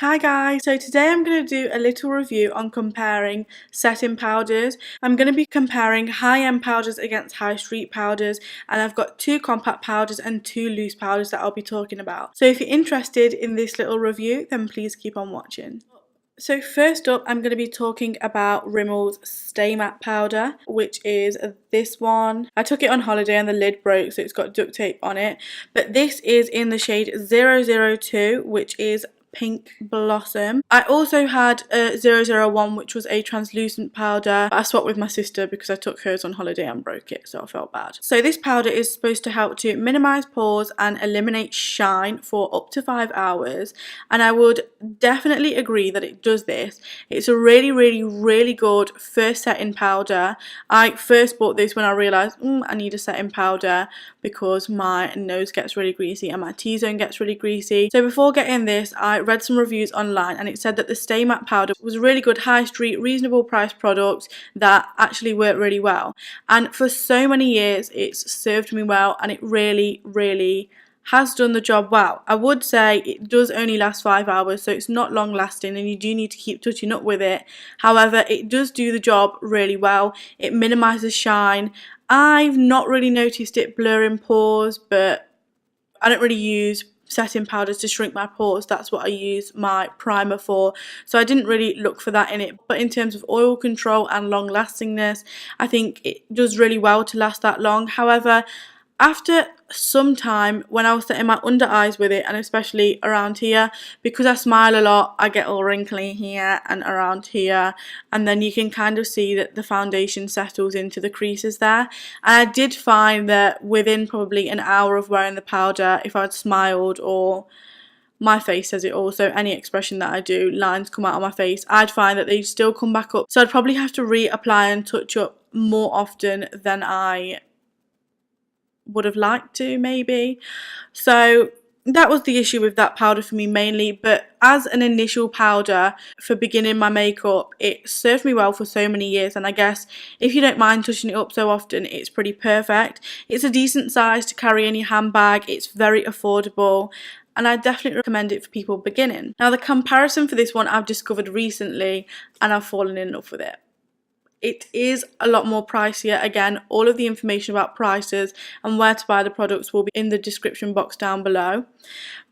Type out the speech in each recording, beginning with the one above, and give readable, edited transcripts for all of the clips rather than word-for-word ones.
Hi guys, so today I'm going to do a little review on comparing setting powders. I'm going to be comparing high-end powders against high street powders, and I've got two compact powders and two loose powders that I'll be talking about. So if you're interested in this little review, then please keep on watching. So first up, I'm going to be talking about Rimmel's Stay Matte powder, which is this one. I took it on holiday and the lid broke, so it's got duct tape on it. But this is in the shade 002, which is Pink Blossom. I also had a 001, which was a translucent powder. I swapped with my sister because I took hers on holiday and broke it, so I felt bad. So this powder is supposed to help to minimize pores and eliminate shine for up to 5 hours, and I would definitely agree that it does this. It's a really good first setting powder. I first bought this when I realized I need a setting powder because my nose gets really greasy and my T-zone gets really greasy. So before getting this, I read some reviews online and it said that the Stay Matte powder was a really good high street, reasonable price product that actually worked really well. And for so many years, it's served me well, and it really has done the job well. I would say it does only last 5 hours, so it's not long lasting and you do need to keep touching up with it. However, it does do the job really well. It minimises shine. I've not really noticed it blurring pores, but I don't really use setting powders to shrink my pores. That's what I use my primer for, so I didn't really look for that in it. But in terms of oil control and long lastingness, I think it does really well to last that long. However, after some time, when I was setting my under eyes with it, and especially around here, because I smile a lot, I get all wrinkly here and around here, and then you can kind of see that the foundation settles into the creases there. And I did find that within probably an hour of wearing the powder, if I'd smiled, or my face says it all, so any expression that I do, lines come out of my face, I'd find that they still come back up. So I'd probably have to reapply and touch up more often than I would have liked to, maybe. So that was the issue with that powder for me mainly. But as an initial powder for beginning my makeup, it served me well for so many years, and I guess if you don't mind touching it up so often, it's pretty perfect. It's a decent size to carry in your handbag, it's very affordable, and I definitely recommend it for people beginning. Now the comparison for this one I've discovered recently and I've fallen in love with it. It is a lot more pricier. Again, all of the information about prices and where to buy the products will be in the description box down below.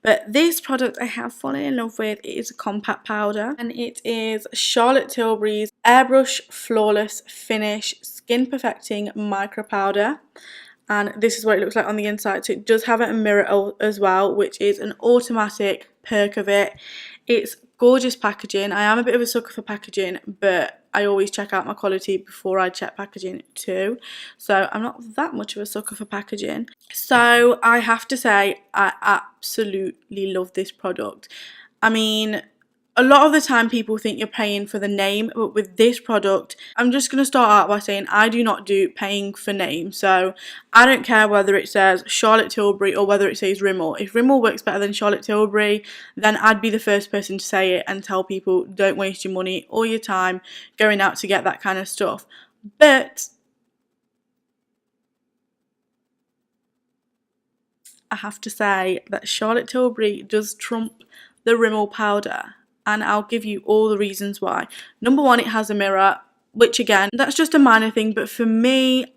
But this product I have fallen in love with. It is a compact powder, and it is Charlotte Tilbury's Airbrush Flawless Finish Skin Perfecting Micro Powder. And this is what it looks like on the inside. So it does have a mirror as well, which is an automatic perk of it. It's gorgeous packaging. I am a bit of a sucker for packaging, but I always check out my quality before I check packaging too. So I'm not that much of a sucker for packaging. So I have to say I absolutely love this product. I mean, a lot of the time people think you're paying for the name, but with this product, I'm just going to start out by saying I do not do paying for name. So I don't care whether it says Charlotte Tilbury or whether it says Rimmel. If Rimmel works better than Charlotte Tilbury, then I'd be the first person to say it and tell people don't waste your money or your time going out to get that kind of stuff. But I have to say that Charlotte Tilbury does trump the Rimmel powder, and I'll give you all the reasons why. Number one, it has a mirror, which again, that's just a minor thing, but for me,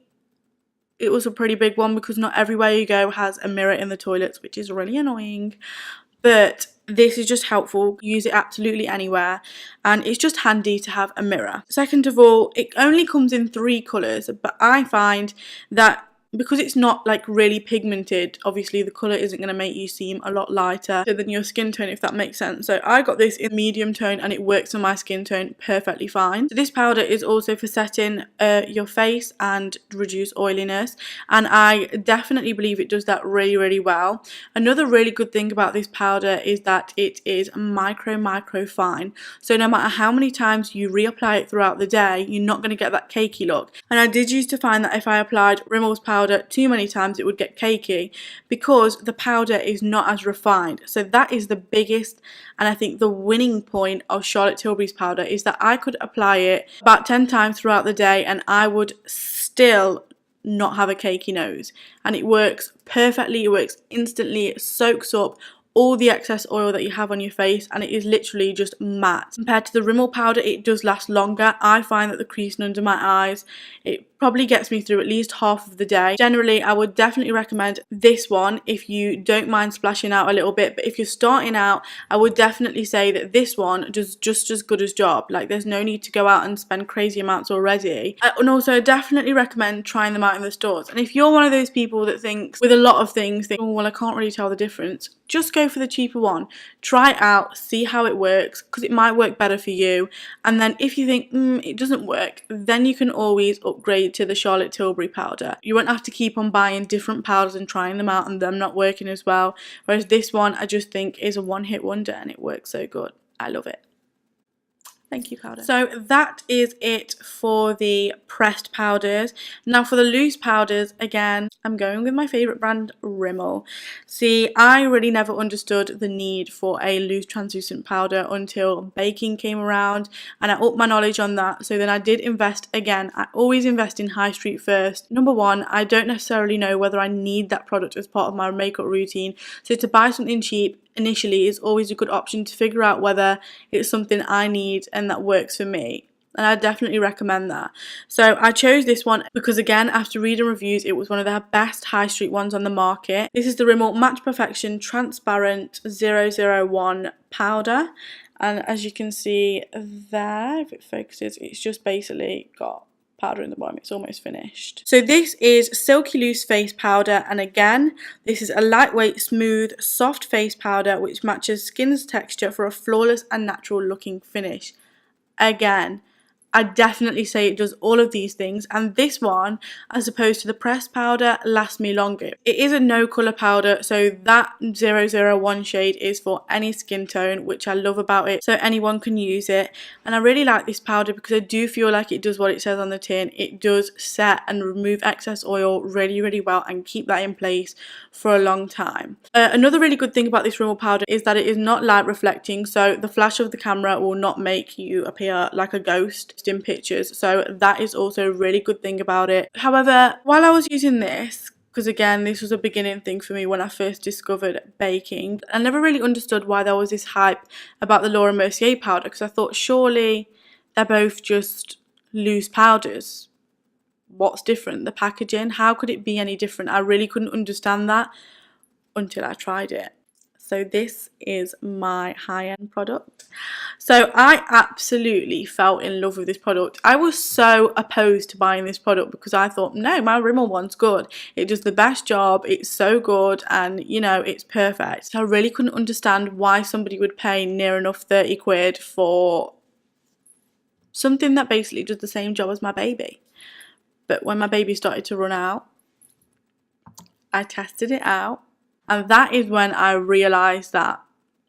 it was a pretty big one because not everywhere you go has a mirror in the toilets, which is really annoying. But this is just helpful. Use it absolutely anywhere, and it's just handy to have a mirror. Second of all, it only comes in 3 colours, but I find that because it's not like really pigmented, obviously the colour isn't going to make you seem a lot lighter than your skin tone, if that makes sense. So I got this in medium tone and it works on my skin tone perfectly fine. So this powder is also for setting your face and reduce oiliness, and I definitely believe it does that really well. Another really good thing about this powder is that it is micro fine, so no matter how many times you reapply it throughout the day, you're not going to get that cakey look. And I did used to find that if I applied Rimmel's powder too many times, it would get cakey because the powder is not as refined. So that is the biggest, and I think the winning point of Charlotte Tilbury's powder is that I could apply it about 10 times throughout the day and I would still not have a cakey nose, and it works perfectly. It works instantly. It soaks up all the excess oil that you have on your face, and it is literally just matte. Compared to the Rimmel powder, it does last longer. I find that the creasing under my eyes, it probably gets me through at least half of the day. Generally, I would definitely recommend this one if you don't mind splashing out a little bit, but if you're starting out, I would definitely say that this one does just as good as job. Like, there's no need to go out and spend crazy amounts already. And also, definitely recommend trying them out in the stores. And if you're one of those people that thinks with a lot of things, oh well, I can't really tell the difference, just go for the cheaper one. Try it out, see how it works, because it might work better for you. And then if you think it doesn't work, then you can always upgrade to the Charlotte Tilbury powder. You won't have to keep on buying different powders and trying them out and them not working as well. Whereas this one, I just think is a one-hit wonder and it works so good. I love it. Thank you, powder. So that is it for the pressed powders. Now for the loose powders, again, I'm going with my favourite brand, Rimmel. See, I really never understood the need for a loose translucent powder until baking came around, and I upped my knowledge on that. So then I did invest again. I always invest in high street first. Number one, I don't necessarily know whether I need that product as part of my makeup routine. So to buy something cheap initially is always a good option to figure out whether it's something I need and that works for me, and I definitely recommend that. So I chose this one because, again, after reading reviews, it was one of the best high street ones on the market. This is the Rimmel Match Perfection Transparent 001 powder, and as you can see there, if it focuses, it's just basically got powder in the bottom. It's almost finished. So this is Silky Loose Face Powder, and again, this is a lightweight, smooth, soft face powder which matches skin's texture for a flawless and natural looking finish. Again, I definitely say it does all of these things, and this one, as opposed to the pressed powder, lasts me longer. It is a no colour powder, so that 001 shade is for any skin tone, which I love about it, so anyone can use it. And I really like this powder because I do feel like it does what it says on the tin. It does set and remove excess oil really well and keep that in place for a long time. Another really good thing about this Rimmel powder is that it is not light reflecting, so the flash of the camera will not make you appear like a ghost in pictures, so that is also a really good thing about it. However, while I was using this, because again, this was a beginning thing for me when I first discovered baking, I never really understood why there was this hype about the Laura Mercier powder, because I thought surely they're both just loose powders. What's different? The packaging? How could it be any different? I really couldn't understand that until I tried it. So this is my high-end product. So I absolutely fell in love with this product. I was so opposed to buying this product because I thought, no, my Rimmel one's good. It does the best job. It's so good, and you know, it's perfect. So I really couldn't understand why somebody would pay near enough 30 quid for something that basically does the same job as my baby. But when my baby started to run out, I tested it out. And that is when I realised that,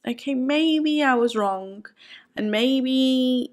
okay, maybe I was wrong. And maybe,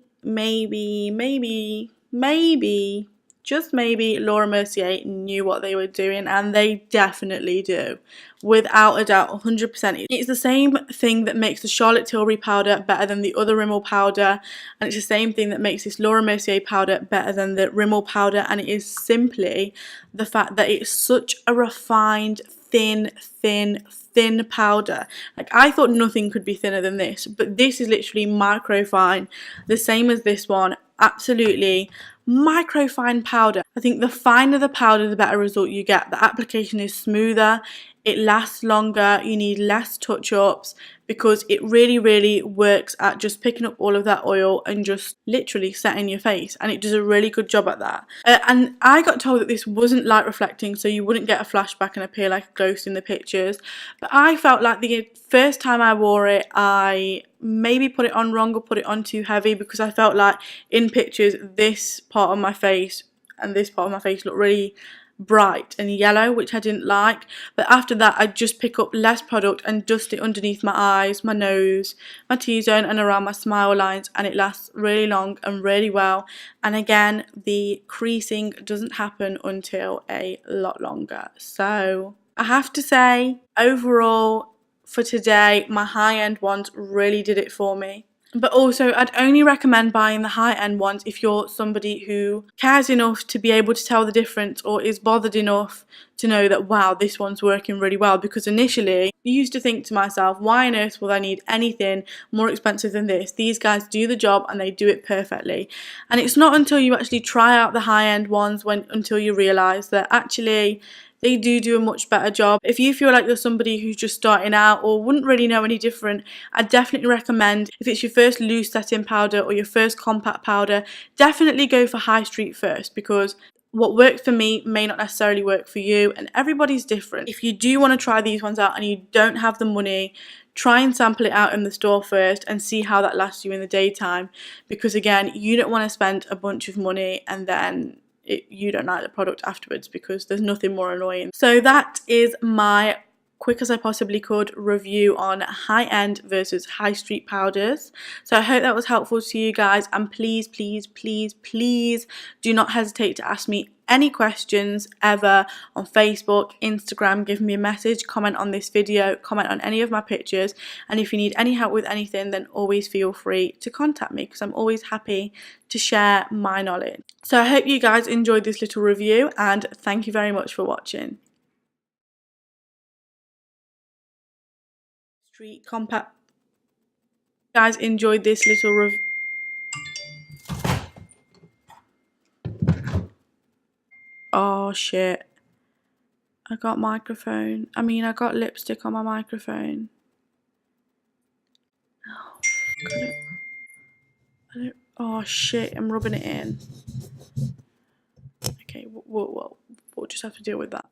just maybe, Laura Mercier knew what they were doing. And they definitely do. Without a doubt, 100%. It's the same thing that makes the Charlotte Tilbury powder better than the other Rimmel powder. And it's the same thing that makes this Laura Mercier powder better than the Rimmel powder. And it is simply the fact that it's such a refined, thin powder. Like, I thought nothing could be thinner than this, but this is literally micro fine, the same as this one. Absolutely micro fine powder. I think the finer the powder, the better result you get. The application is smoother, it lasts longer, you need less touch-ups, because it really works at just picking up all of that oil and just literally setting your face, and it does a really good job at that. And I got told that this wasn't light reflecting, so you wouldn't get a flashback and appear like a ghost in the pictures, but I felt like the first time I wore it, I maybe put it on wrong or put it on too heavy, because I felt like in pictures this part of my face and this part of my face looked really bright and yellow, which I didn't like. But after that, I just pick up less product and dust it underneath my eyes, my nose, my T-zone and around my smile lines, and it lasts really long and really well. And again, the creasing doesn't happen until a lot longer. So I have to say, overall for today, my high-end ones really did it for me. But also, I'd only recommend buying the high-end ones if you're somebody who cares enough to be able to tell the difference or is bothered enough to know that, wow, this one's working really well. Because initially, I used to think to myself, why on earth will I need anything more expensive than this? These guys do the job and they do it perfectly. And it's not until you actually try out the high-end ones until you realise that actually they do a much better job. If you feel like you're somebody who's just starting out or wouldn't really know any different, I definitely recommend, if it's your first loose setting powder or your first compact powder, definitely go for High Street first, because what worked for me may not necessarily work for you, and everybody's different. If you do want to try these ones out and you don't have the money, try and sample it out in the store first and see how that lasts you in the daytime, because again, you don't want to spend a bunch of money and then you don't like the product afterwards, because there's nothing more annoying. So that is my quick as I possibly could review on high-end versus high street powders. So I hope that was helpful to you guys, and please do not hesitate to ask me any questions ever on Facebook, Instagram. Give me a message, comment on this video, comment on any of my pictures, and if you need any help with anything, then always feel free to contact me, because I'm always happy to share my knowledge. So I hope you guys enjoyed this little review, and thank you very much for watching. Street compact. Guys enjoyed this little review. Oh shit. I got I got lipstick on my microphone. Oh, oh shit, I'm rubbing it in. Okay, we'll just have to deal with that.